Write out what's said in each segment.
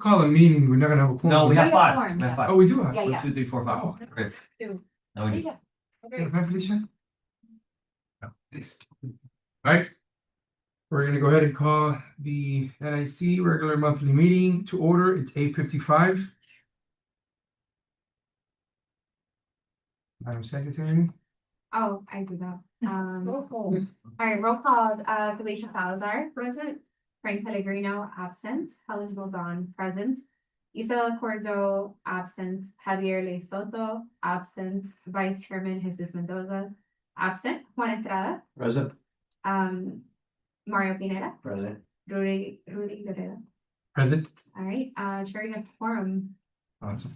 call a meeting, we're not gonna have a quorum. No, we have We have five. quorum, We have yeah. five. Oh, we do have. Yeah, yeah. 1, 2, 3, 4, 5. Oh. Okay. Two. Now we do. Yeah. Okay, hi, Felicia. Alright. We're gonna go ahead and call the NIC regular monthly meeting to order. It's 8:55. Madam Secretary. Oh, I do that. All right, roll call, Felicia Salazar, present. Frank Pellegrino, absent. Helen Goldon, present. Isabel Corzo, absent. Javier Le Soto, absent. Vice Chairman Jesus Mendoza, absent. Juan Estrada, Present. Mario Pineda, Present. Rudy Guerrero. Present. All right, Chair, you have quorum. Awesome.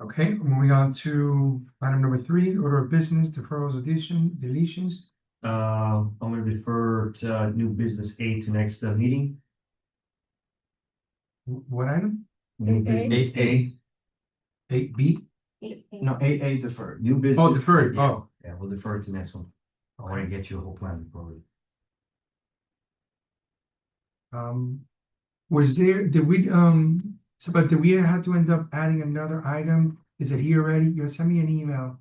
Okay, moving on to item number 3, order of business, deferrals, deletions. I'm gonna refer to new business A to next meeting. What item? New Okay. business A. 8B? No, A deferred. New business. Oh, deferred, Yeah. oh. Yeah, we'll defer to next one. I wanna get you a whole plan before we. Was there, did we have to end up adding another item? Is it here already? You sent me an email.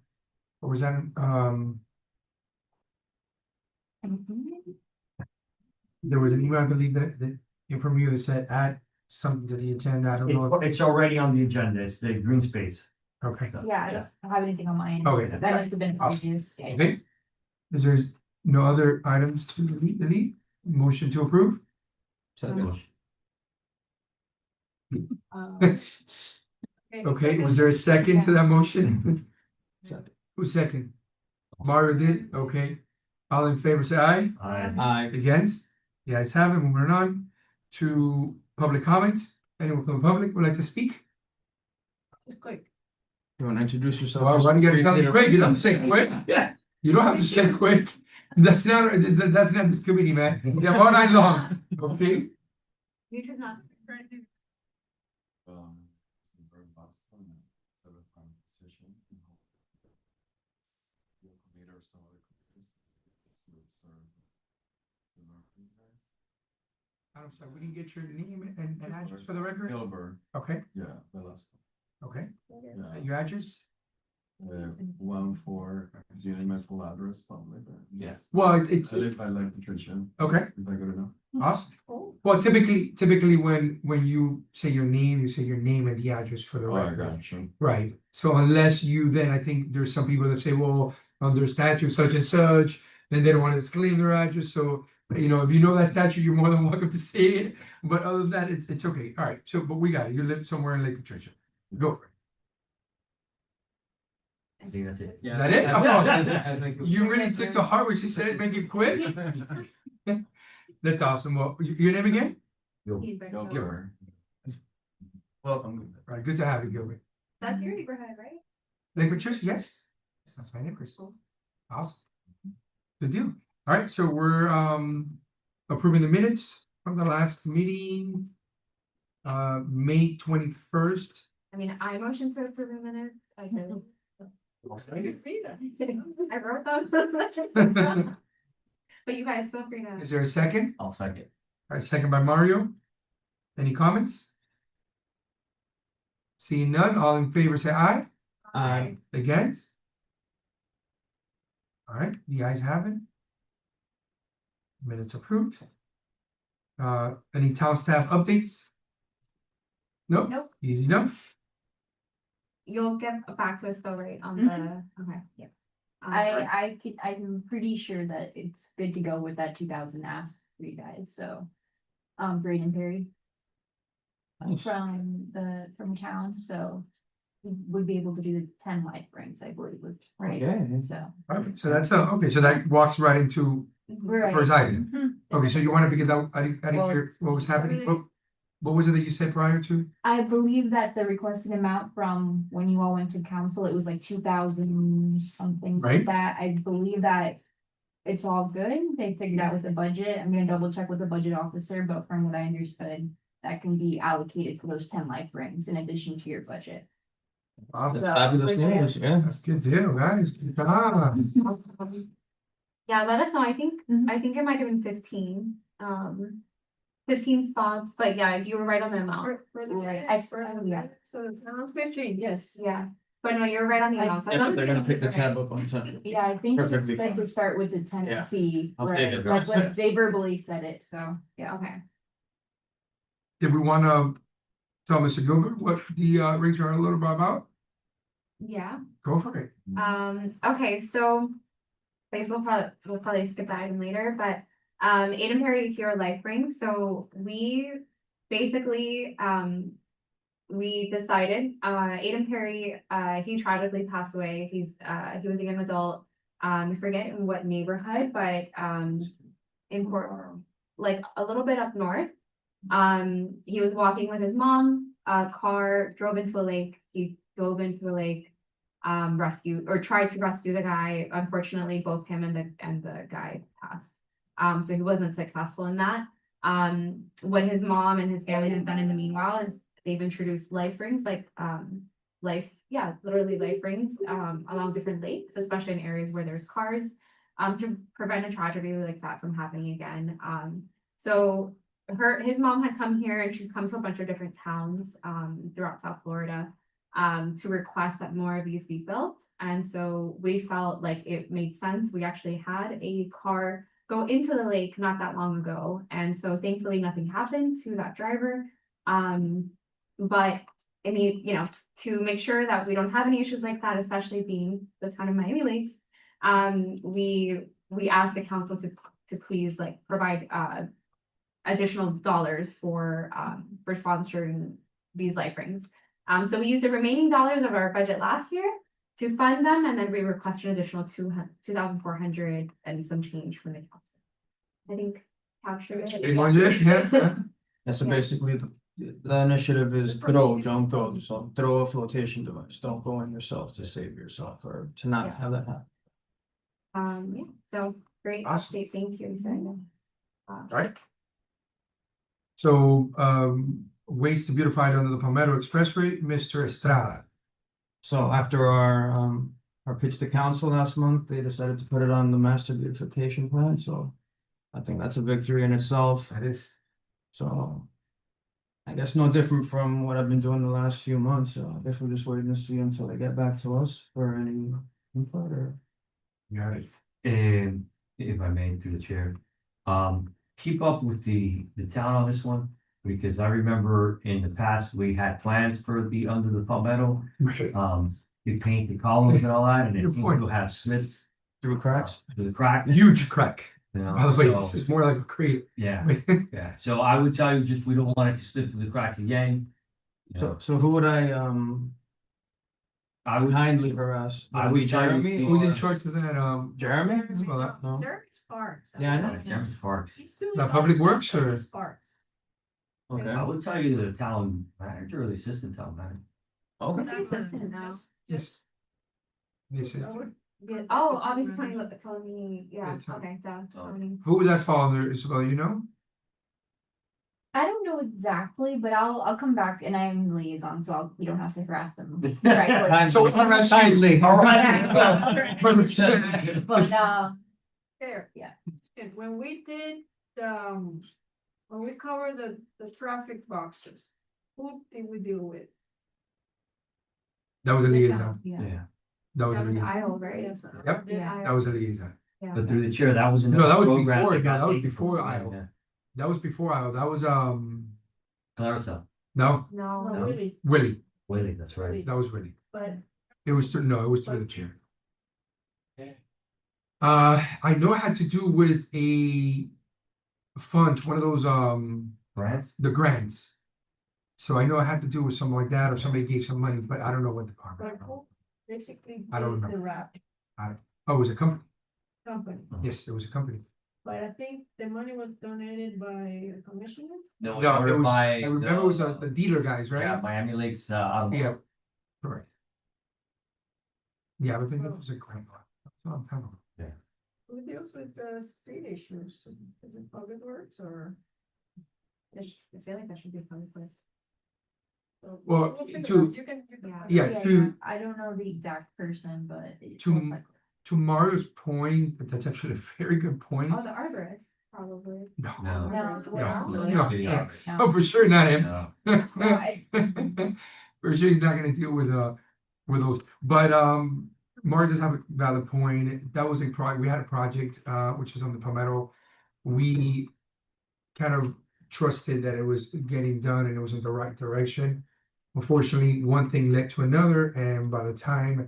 Or was that, there was an email, I believe that from you that said add something to the agenda. I don't know. It's already on the agenda. It's the green space. Okay, Yeah, I don't have anything on my end. okay. That must have been Awesome. previous. Yeah. Okay. Is there no other items to delete? Motion to approve? Second. Okay, was there a second to that motion? Second. Who's second? Mario did, okay. All in favor, say aye. Aye. Against? The ayes have it, moving on to public comments. Anyone from the public would like to speak? Just quick. You wanna introduce yourself? Well, why do you gotta tell me quick? You don't have to say quick. Yeah. You don't have to say quick. That's not this committee, man. You have all night long, okay? You should not. Very possible and sort of position. Local or some other companies to serve the North guys. I'm sorry, we didn't get your name and address for the record? Gilbert, Okay, yeah, Velasco. okay. Yeah, Your address? 1-4, getting my full address probably, but Yeah. Well, it's, I live by Lake Patricia. okay, If I good enough. awesome. Cool. Well, typically when you say your name, you say your name and the address for the Oh, I record. got you. Right, so unless you, then I think there's some people that say, well, under statute such and such, then they don't want to disclaim their address, so. You know, if you know that statute, you're more than welcome to say it, but other than that, it's okay, all right, so, but we got it, you live somewhere in Lake Patricia, go for it. See, that's it. Is that it? I think. You really took to heart what she said, make it quick? That's awesome, well, your name again? Yo, Gilbert. Welcome. All right, good to have you, Gilbert. That's your neighborhood, right? Lake Patricia, yes, that's my neighbor, awesome. Good deal. All right, so we're approving the minutes from the last meeting. May 21st. I mean, I motion to approve the minutes. I do. I wrote them. But you guys feel free to. Is there a second? I'll second. All right, second by Mario. Any comments? Seeing none, all in favor say aye. Aye. Against? All right, the ayes have it. Minutes approved. Any town staff updates? Nope. Nope. Easy enough. You'll get back to us though, right, on the, okay, yeah. I'm pretty sure that it's good to go with that 2,000 ask for you guys, so. Braden Perry from town, so. We would be able to do the 10 light rings, I believe, with, right, so. Okay, so that's okay, so that walks right into the first item. Mhm. Okay, so you want it because I didn't Well, hear what was happening. What was it that you said prior to? I believe that the requested amount from when you all went to council, it was like 2,000 something Right. like that. I believe that it's all good. They figured out with the budget. I'm gonna double check with the budget officer, but from what I understood, that can be allocated for those 10 life rings in addition to your budget. Awesome. Fabulous news, yeah. That's good deal, guys. Good job. Yeah, let us know. I think Mhm. it might have been 15. 15 spots, but yeah, you were right on the amount. Right. Yeah. So now 15, yes. Yeah, but no, you're right on the amount. So I Yeah, but thought they're gonna pick the okay. tab up on time. Yeah, I think it's Perfectly good to fine. start with the tenancy, I'll take right, it. like what they verbally said it, so, yeah. Okay. Did we wanna tell Mr. Gilbert what the rings are a little bit about? Yeah. Go for it. Okay, so I guess we'll probably skip that item later, but Aiden Perry Hero Life Ring. So we basically we decided Aiden Perry he tragically passed away. He was a young adult. I forget in what neighborhood, but in like a little bit up north. He was walking with his mom, a car drove into a lake. He dove into the lake, rescued or tried to rescue the guy. Unfortunately, both him and the guy passed. So he wasn't successful in that. What his mom and his family has done in the meanwhile is they've introduced life rings, like literally life rings along different lakes, especially in areas where there's cars, to prevent a tragedy like that from happening again. So his mom had come here and she's come to a bunch of different towns throughout South Florida to request that more of these be built. And so we felt like it made sense. We actually had a car go into the lake not that long ago. And so thankfully nothing happened to that driver. But I mean, you know, to make sure that we don't have any issues like that, especially being the town of Miami Lakes, we asked the council to please like provide additional dollars for sponsoring these life rings. So we used the remaining dollars of our budget last year to fund them, and then we requested an additional 2,400 and some change from the council. I think captured it. Anyone, yeah? And so Yeah. basically, the initiative is throw, don't go, so throw a flotation device, don't go in yourself to save yourself or to not Yeah. have that happen. Yeah, so great Awesome. update, thank you, Sarah. Right. So, ways to beautify under the Palmetto Expressway, Mr. Estrada. So after our pitch to council last month, they decided to put it on the master beautification plan, so I think that's a victory in itself. That is, So I guess no different from what I've been doing the last few months, so I guess we're just waiting to see until they get back to us for any input or. got it. And if I may, to the chair, keep up with the town on this one. Because I remember in the past, we had plans for the under the palmetto, to paint the columns and all that, and it Good seemed point. to have slipped Through cracks? through the crack. Huge crack. You know, By the way, so- this is more like a crate. Yeah, yeah, so I would tell you, just, we don't want it to slip through the cracks again. You know, So who would I I would, kindly harass? I would tell you Jeremy to- Who's in or- charge of that, Jeremy? well, No? Jeremy Sparks. Yeah, I know. Jeremy Sparks. The Public Works or- Sparks. Okay, I would tell you the town manager or the assistant town manager. okay. Who's the assistant now? yes. The assistant. Yeah, oh, obviously Tony, yeah, Yeah, Tony. okay, Tony. Who would that fall under, Isabel, you know? I don't know exactly, but I'll come back and I'm the liaison, so you don't have to harass them. Right, So harass you. Kindly. but Fair. Yeah. And when we did, when we covered the traffic boxes, who did we deal with? That was a liaison. Yeah. Yeah, That was a That was liaison. Iowa, right? Yes, Yep. Yeah. That was a liaison. Yeah. but through the chair, that was No, another that was program before, that got that was taken before from us, Iowa. yeah. That was before Iowa. That was, Clarissa, no, No, No, No. really, Willie. Willie, that's right. That was Willie. but It was, no, it was through the chair. I know it had to do with a fund, one of those, Grant? the grants. So I know it had to do with something like that, or somebody gave some money, but I don't know what department. who basically I don't did know. the wrap Oh, it was a company. company. Yes, it was a company. But I think the money was donated by a commissioner. No, No, it was, by I remember it was the dealer guys, Yeah, right? Miami Lakes, Yeah, correct. Yeah, I think it was a grant. That's a long time ago. Who deals with the street issues? Is it Public Works or? I feel like that should be public. Well, We'll figure it to- out. You can. Yeah, to- I don't know the exact person, but it's To- most likely. To Mario's point, that's actually a very good point. Oh, the arborist. probably. No, No. No. no, City no. office. Oh, for sure not him. No. For sure he's not gonna deal with those, but Mark does have a valid point. That was we had a project which was on the Palmetto. We kind of trusted that it was getting done and it was in the right direction. Unfortunately, one thing led to another, and by the time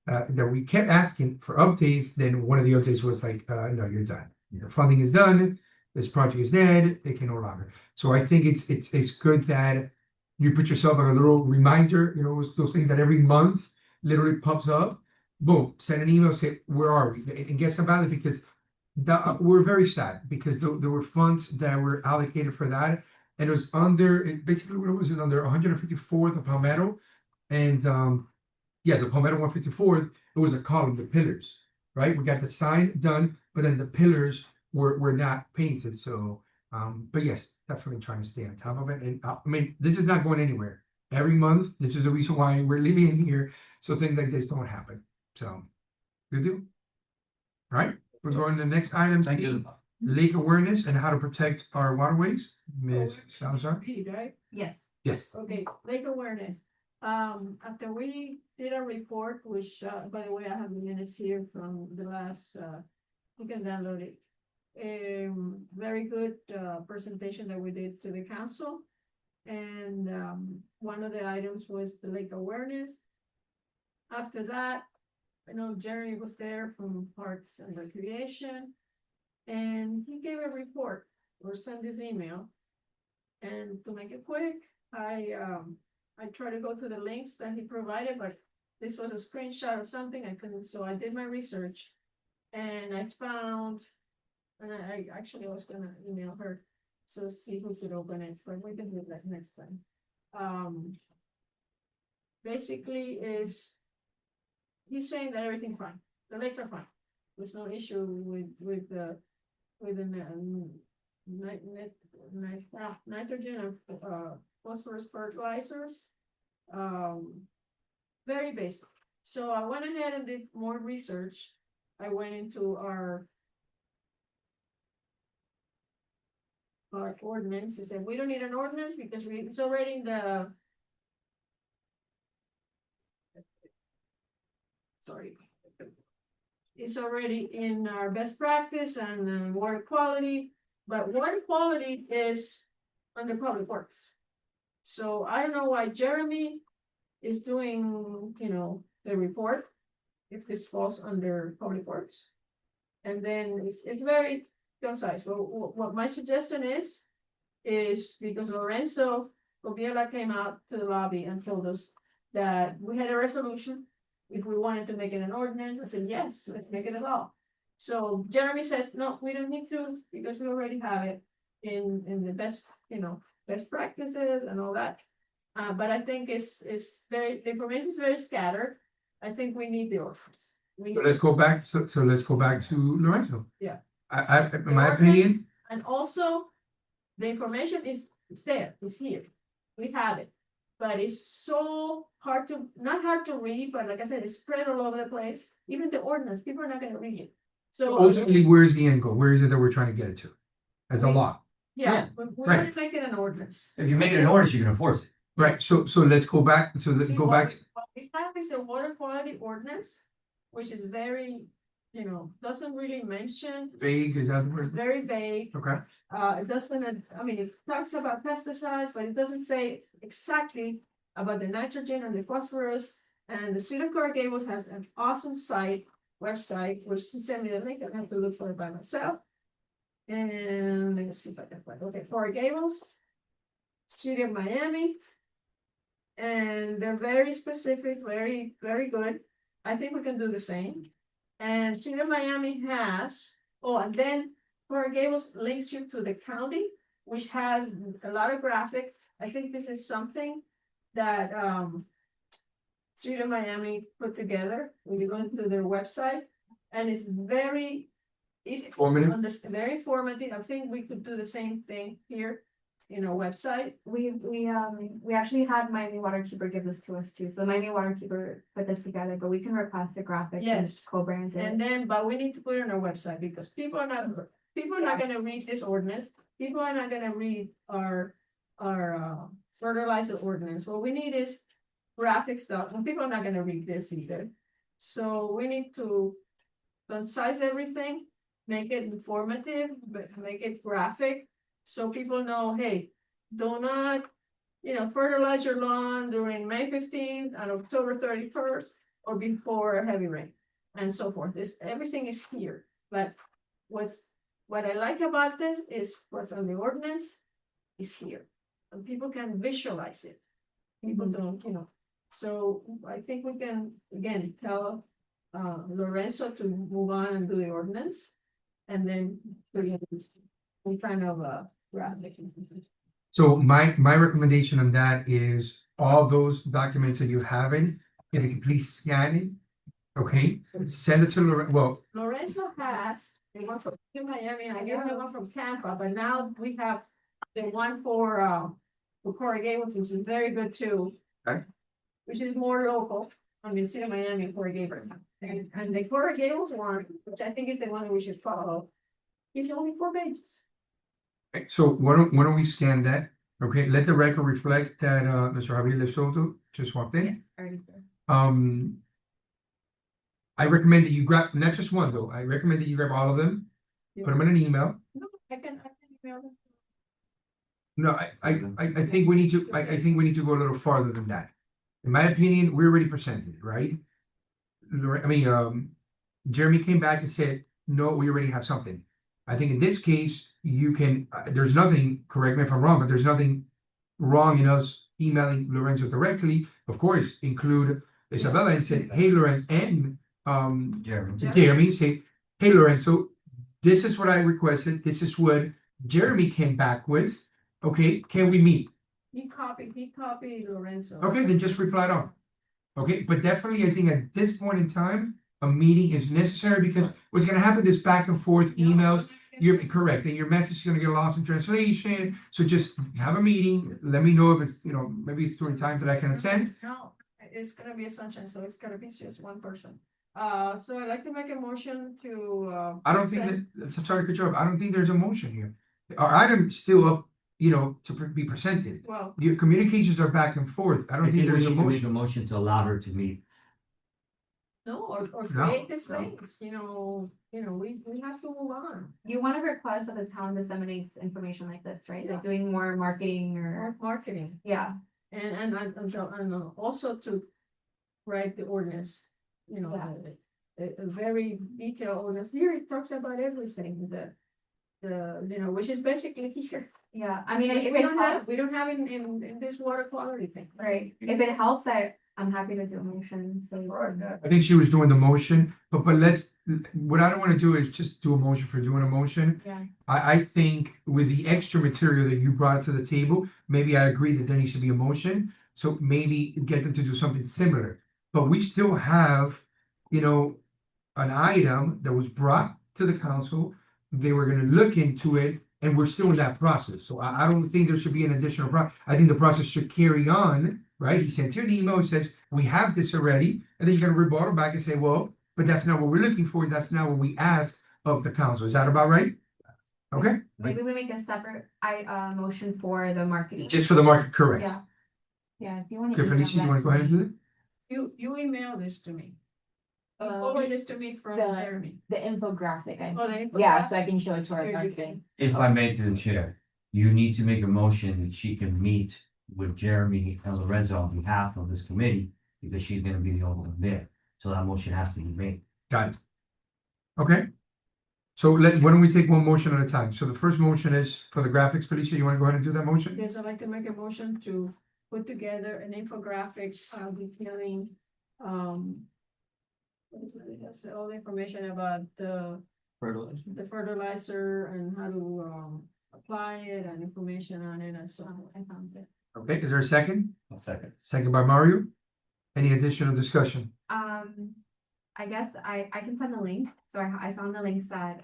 that we kept asking for updates, then one of the updates was like, no, you're done. Your funding is done. This project is dead. It can no longer. So I think it's good that you put yourself like a little reminder, you know, those things that every month literally pops up. Boom, send an email, say, where are we? And get some value because we're very sad because there were funds that were allocated for that. And it was basically what it was under 154th of Palmetto. And yeah, the Palmetto 154th, it was a column, the pillars, right? We got the sign done, but then the pillars were not painted. So but yes, definitely trying to stay on top of it. And I mean, this is not going anywhere. Every month, this is the reason why we're living in here, so things like this don't happen. So, good deal. All right, we're going to the next item. Thank C, you. Lake awareness and how to protect our waterways. Ms. Salazar. Pete, right? Yes. Yes. Okay, lake awareness. After we did a report, which, by the way, I have the minutes here from the last, you can download it. Very good, presentation that we did to the council. And, one of the items was the lake awareness. After that, I know Jerry was there from Parks and Recreation. And he gave a report or sent this email. And to make it quick, I tried to go to the links that he provided, but this was a screenshot of something I couldn't, so I did my research. And I found, and I actually was gonna email her, so see who could open it, but we can do that next time. Basically he's saying that everything's fine, the lakes are fine. There's no issue with the nitrogen or phosphorus fertilizers. Very basic. So I went ahead and did more research. I went into our ordinance. He said, we don't need an ordinance because it's already in the. Sorry. It's already in our best practice and water quality, but water quality is under public works. So I don't know why Jeremy is doing, the report, if this falls under public works. And then it's very concise. So what my suggestion is because Lorenzo Gobiela came out to the lobby and told us that we had a resolution. If we wanted to make it an ordinance, I said, yes, let's make it a law. So Jeremy says, no, we don't need to, because we already have it in the best, best practices and all that. But I think the information is very scattered. I think we need the ordinance. So let's go back. So let's go back to Lorenzo. Yeah. In my opinion, And also, the information is there, it's here. We have it. But it's so not hard to read, but like I said, it's spread all over the place. Even the ordinance, people are not gonna read it. So ultimately, where's the end goal? Where is it that we're trying to get it to? As a law, yeah, we right. want to make it an ordinance. If you make it an ordinance, you can enforce it. right? So let's go back. So let's See, go what back. What we have is a water quality ordinance, which is very, doesn't really mention, Vague, is that the it's word? very vague. Okay. It doesn't, it talks about pesticides, but it doesn't say exactly about the nitrogen and the phosphorus. And the city of Coral Gables has an awesome website, which he sent me the link. I have to look for it by myself. And let me see if I can find, okay, Coral Gables, City of Miami. And they're very specific, very, very good. I think we can do the same. And City of Miami has, and then Coral Gables links you to the county, which has a lot of graphic. I think this is something that City of Miami put together when you go into their website, and it's very easy. Informative. Very informative. I think we could do the same thing here in our website. We actually had Miami Waterkeeper give this to us too, so Miami Waterkeeper put this together, but we can request the graphics and Yes. co-brand it. And then, but we need to put it on our website because people are not, people are not gonna read this ordinance, people are not gonna read our fertilizer ordinance, what we need is graphic stuff, and people are not gonna read this either. So we need to concise everything, make it informative, but make it graphic, so people know, hey, do not, fertilize your lawn during May 15th and October 31st, or before a heavy rain, and so forth. Everything is here, but what I like about this is what's on the ordinance is here, and people can visualize it. People don't, so I think we can, again, tell Lorenzo to move on and do the ordinance, and then we kind of graphic. So my recommendation on that is all those documents that you haven't, can you please scan it? Okay, send it to Lorenzo has the one from Miami, and I gave him the one from Tampa, but now we have the one for Coral Gables, which is very good too. Okay. Which is more local, I mean, City of Miami and Coral Gables. And the Coral Gables one, which I think is the one that we should follow, is only 4 pages. so why don't we scan that? Okay, let the record reflect that Mr. Javier Lesoto just walked in. Yes, already there. I recommend that you grab, not just one though, I recommend that you grab all of them, put them in an email. No, I can email them. No, I think we need to, I think we need to go a little farther than that. In my opinion, we already presented it, right? Jeremy came back and said, no, we already have something. I think in this case, you can, there's nothing, correct me if I'm wrong, but there's nothing wrong in us emailing Lorenzo directly. Of course, include Isabella and say, hey, Lorenzo, and Jeremy, say, hey, Lorenzo, this is what I requested. This is what Jeremy came back with. Okay, can we meet? He copied Lorenzo. Okay, then just reply on. Okay, but definitely, I think at this point in time, a meeting is necessary because what's gonna happen is back and forth emails. You're correct, and your message is gonna get lost in translation. So just have a meeting. Let me know if it's, maybe it's during times that I can attend. No, it's gonna be a sunshine, so it's gonna be just one person. So I'd like to make a motion to. I don't think that, I'm sorry to cut you off. I don't think there's a motion here. Our item's still up, to be presented. Well, Your communications are back and forth. I I don't think think we there's a need to make a motion. motion to allow her to meet. no, or No, create these no. things, we have to move on. You want to request that the town disseminates information like this, right? Like doing more marketing or, Marketing, yeah, and also to write the ordinance, a very detailed ordinance. Here it talks about everything, which is basically here. yeah. I mean, Because if we it don't have, helps, we don't have in this water quality thing. right, if it helps, I'm happy to do a motion, so. I think she was doing the motion, but what I don't want to do is just do a motion for doing a motion. Yeah. I think with the extra material that you brought to the table, maybe I agree that there needs to be a motion. So maybe get them to do something similar, but we still have, an item that was brought to the council. They were gonna look into it and we're still in that process. So I don't think there should be an additional I think the process should carry on, right? He sent you an email, he says, we have this already, and then you're gonna rebuttal back and say, well, but that's not what we're looking for, that's not what we asked of the council. Is that about right? Okay, Maybe we make a separate, motion for the marketing. just for the market, correct. Yeah. Yeah, if you want. Okay, Felicia, you wanna go ahead and do it? You email this to me. Um, Forward this to me from the- Jeremy. The infographic, Oh, the yeah, infographic? so I can show it to our Here you marketing. If I may to the chair, you need to make a motion that she can meet with Jeremy and Lorenzo on behalf of this committee, because she's gonna be the only one there. So that motion has to be made. Got it. Okay. So why don't we take one motion at a time? So the first motion is for the graphics, Felicia, you wanna go ahead and do that motion? Yes, I'd like to make a motion to put together an infographic, detailing, all the information about the fertilizer and how to, apply it and information on it and so on. I found it. Okay, is there a second? A second. Second by Mario. Any additional discussion? I guess I can send the link, so I found the links that,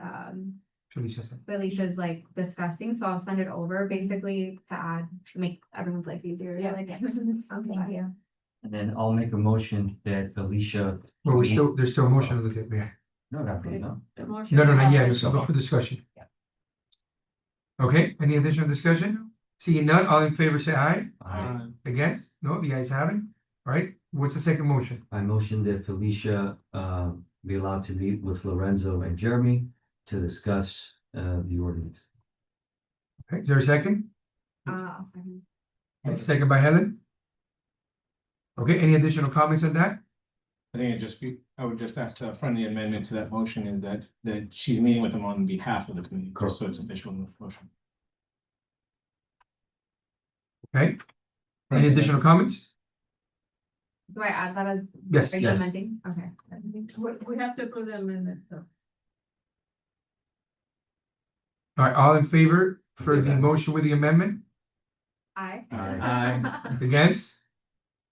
Felicia said. Felicia's like discussing, so I'll send it over basically to add, make everyone's life easier. Yeah. Like, Thank you. And then I'll make a motion that Felicia. Well, there's still a motion on the table, yeah. No, not really, no. The motion- No, not yet, it's up for discussion. Okay, any additional discussion? Seeing none, all in favor say aye. I, Against? No, the ayes have it. All right, what's the second motion? I motion that Felicia, be allowed to meet with Lorenzo and Jeremy to discuss, the ordinance. Okay, is there a second? I'll second. Second by Helen. Okay, any additional comments on that? I think I would just ask a friendly amendment to that motion is that she's meeting with them on behalf of the committee, just so it's official in the motion. Okay, any additional comments? Do I add that as? Yes, Are you yes. amending? Okay. We have to put them in it, so. All right, all in favor for the Okay. motion with the amendment? Aye. Against?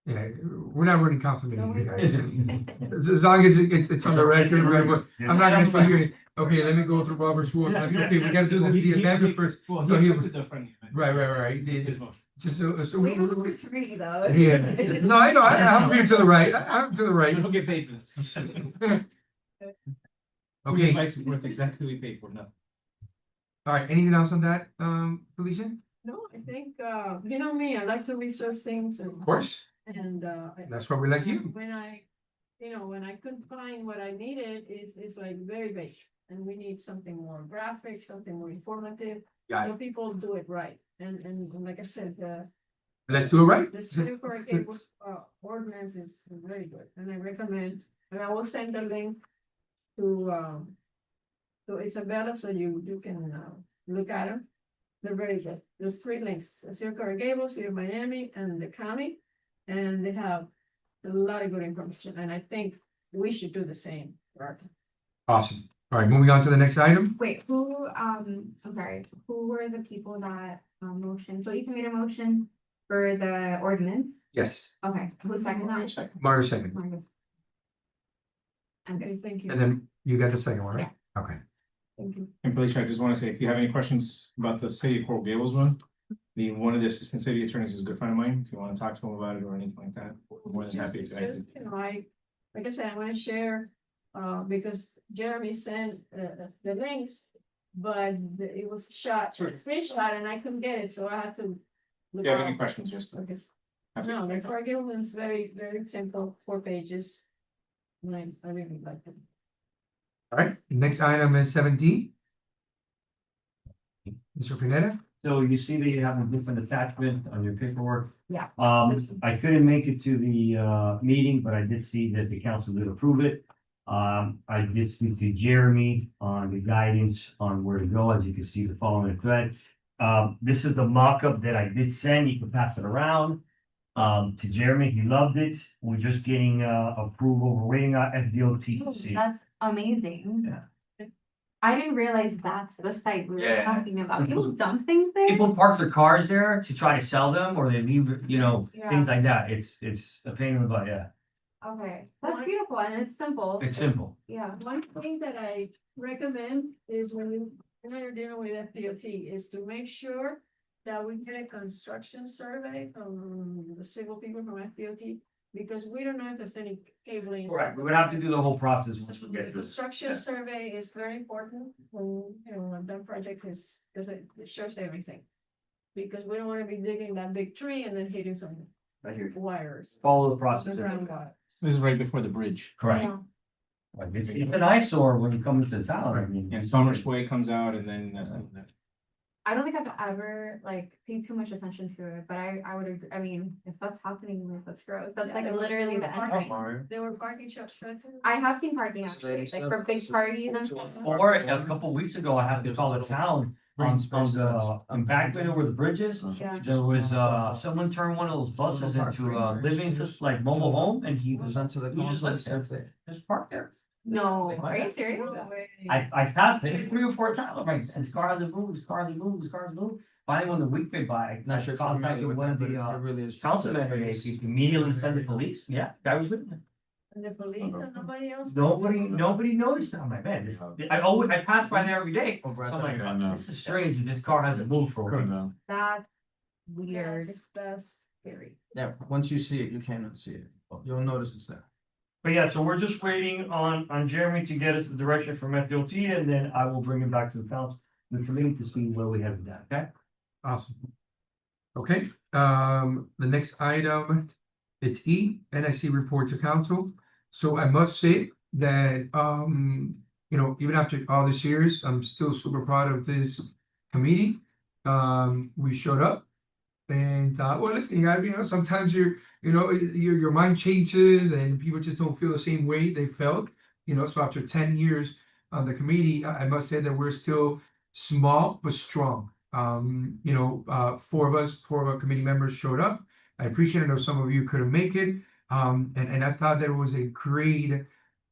Yeah, we're not running council So meeting, you we're- guys. As long as it's on the record, I'm not gonna say here, okay, let me go through Robert's rules. Like, okay, we gotta do the amendment first. Well, No, he he- accepted the friendly amendment. Right. It's his motion. Just so. We don't agree though. Yeah, no, I know, I'm here to the right, I'm to the You right. don't get paid for this. Okay, Advice is worth exactly what we paid for, no. all right, anything else on that, Felicia? No, I think, you know me, I like to research things Of course, and, that's why we like you. when I couldn't find what I needed, it's like very vague. And we need something more graphic, something more informative, Got so people do it right. And like I said, Let's do it right. the City for Gables, ordinance is very good, and I recommend, and I will send the link to Isabella, so you can, look at them. They're very good. There's 3 links, City of Gables, City of Miami, and the county, and they have a lot of good information, and I think we should do the same for our town. Awesome. All right, moving on to the next item. Wait, who, I'm sorry, who were the people that, motion, so you can made a motion for the ordinance? Yes, Okay, who seconded that? Mario second, Marcus. I'm good, Okay, thank you. and then you got the second one, right? Okay. Thank you. And Felicia, I just want to say, if you have any questions about the city of Coral Gables one, one of the assistant city attorneys is a good friend of mine. If you want to talk to him about it or anything like that, we're more than happy It's to. just, you know, like I said, I wanna share, because Jeremy sent, the links, but it was shot, Sure. screenshot, and I couldn't get it, so I had to. If you have any questions, just. Okay. happy No, to- the Cargill one's very, very simple, 4 pages. And I really like it. All right, next item is 17. Mr. Pineda? So you see that you have a different attachment on your paperwork. Yeah. I couldn't make it to the meeting, but I did see that the council did approve it. I did speak to Jeremy on the guidance on where to go, as you can see the following thread. This is the mock-up that I did send. You can pass it around. To Jeremy, he loved it. We're just getting approval. We're waiting on FDOT to see. That's amazing. Yeah. I didn't realize that's the site we were Yeah. talking about. People dump things there? People park their cars there to try to sell them, or they leave, Yeah. things like that. It's a pain in the butt, yeah. Okay, that's beautiful and it's simple. It's simple. Yeah. One thing that I recommend is when you're dealing with FDOT is to make sure that we get a construction survey from the civil people from FDOT, because we don't know if there's any cabling. Correct. We would have to do the whole process once we The get to it. construction Yeah. survey is very important when, when that project is, because it shows everything. Because we don't wanna be digging that big tree and then hitting some Right here. wires. Follow the process. Underground wires. This is right before the bridge. Correct. Yeah. Like, it's an eyesore when you come into town. I mean. And Summers Way comes out and then that's. I don't think I've ever like paid too much attention to it, but I would agree. I mean, if that's happening, like, that's gross. That's Yeah, like they were- literally they the were entrance. There were parking shops right there. I have seen parking actually, like for big parties and stuff. Or a couple weeks ago, I have to call the town on the embankment over the bridges. Yeah. There was someone turned one of those buses into a living, just like mobile home, and he was Onto the he just lives conference. there. Just parked there. No, are you serious? No way. I passed it 3 or 4 times. I'm like, his car hasn't moved, his car hasn't moved, his car hasn't moved. Finally, when the week went by, I Not sure if you're familiar contacted with one that, of but the it really is. council members. He immediately sent the police. Yeah, guy was with me. And the police and nobody else. Nobody noticed. I'm like, man, this, I pass by there every day. So I'm like, Yeah, I know. this is strange. This car hasn't moved for a week. That's weird. That's scary. Yeah, once you see it, you can't unsee it. You'll notice it's there. But yeah, so we're just waiting on Jeremy to get us the direction from FDOT, and then I will bring it back to the council. the committee to see where we have that, okay? Awesome. Okay, the next item, it's E, NIC report to council. So I must say that, you know, even after all these years, I'm still super proud of this committee. We showed up and, well, listen, you know, sometimes your mind changes and people just don't feel the same way they felt, you know, so after 10 years on the committee, I must say that we're still small but strong. You know, four of our committee members showed up. I appreciate it. I know some of you couldn't make it. And I thought that it was a great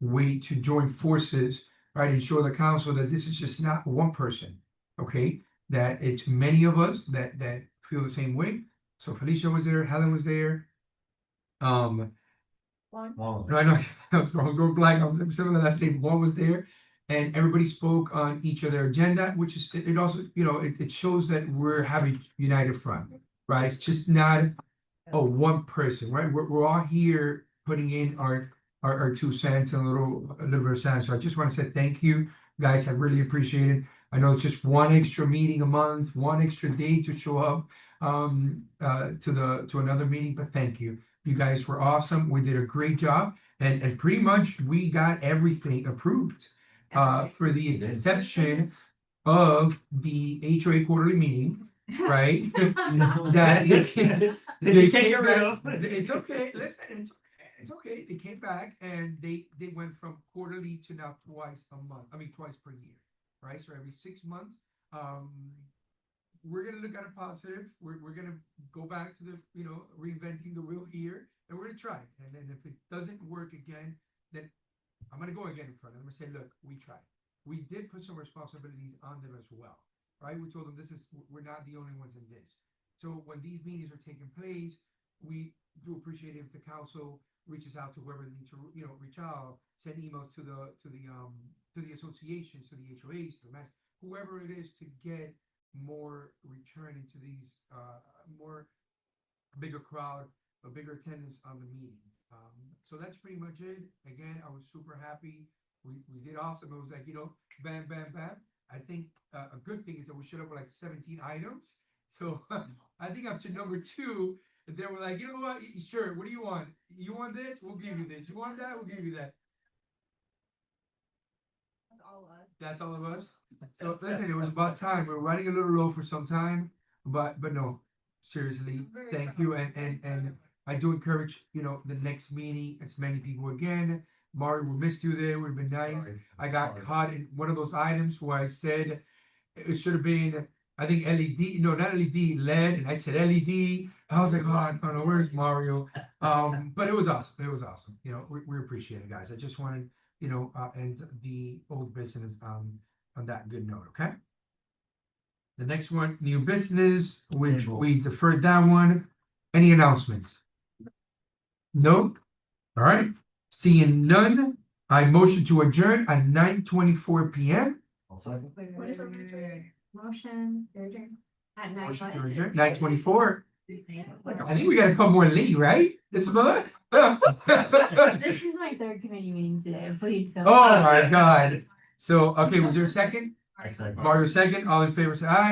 way to join forces, right? And show the council that this is just not one person, okay? That it's many of us that feel the same way. So Felicia was there, Helen was there. One. Well, No, I know I was going blank. I was some of the last name. One was there, and everybody spoke on each of their agenda, which is it also, you know, it shows that we're having united front, right? It's just not one person, right? We're all here putting in our 2 cents and a little bit of sand. So I just want to say thank you, guys. I really appreciate it. I know it's just one extra meeting a month, one extra day to show up to another meeting, but thank you. You guys were awesome. We did a great job, and pretty much we got everything approved for the exception of the HOA quarterly meeting, right? That they came back. It's okay. Listen, it's okay. They came back and they went from quarterly to now twice a month. I mean, twice per year, right? So every 6 months. We're gonna look at it positive. We're gonna go back to the, you know, reinventing the wheel here, and we're gonna try it. And then if it doesn't work again, then I'm gonna go again in front. I'm gonna say, look, we tried. We did put some responsibilities on them as well, right? We told them we're not the only ones in this. So when these meetings are taking place, we do appreciate if the council reaches out to whoever they need to, you know, reach out, send emails to the associations, to the HOAs, to the match, whoever it is, to get more return into these bigger crowd, a bigger attendance on the meetings. So that's pretty much it. Again, I was super happy. We did awesome. It was like, you know, bam, bam, bam. I think a good thing is that we showed up with like 17 items. So I think up to number 2, they were like, you know what? Sure. What do you want? You want this? We'll give you this. You want that? We'll give you that. That's all of us. So listen, it was about time. We're running a little low for some time, but no, seriously, thank you. And I do encourage, you know, the next meeting, as many people again. Mario, we missed you there. Would have been nice. Sorry. I got caught in one of those items where I said it should have been, I think LED, no, not LED, LED, and I said LED. I was like, oh, no, where's Mario? But it was awesome. It was awesome. You know, we appreciate it, guys. I just wanted, you know, end the old business on that good note, okay? The next one, new business, which Table. we deferred that one. Any announcements? No? All right. Seeing none, I motion to adjourn at 9:24 p.m. I'll second. Motion, your turn. At night. Motion to adjourn, 9:24. I think we got a couple more late, right? This month? This is my 3rd committee meeting today, please. don't- Oh my God. So, okay, was there a second? I second. Mario second, all in favor, say aye.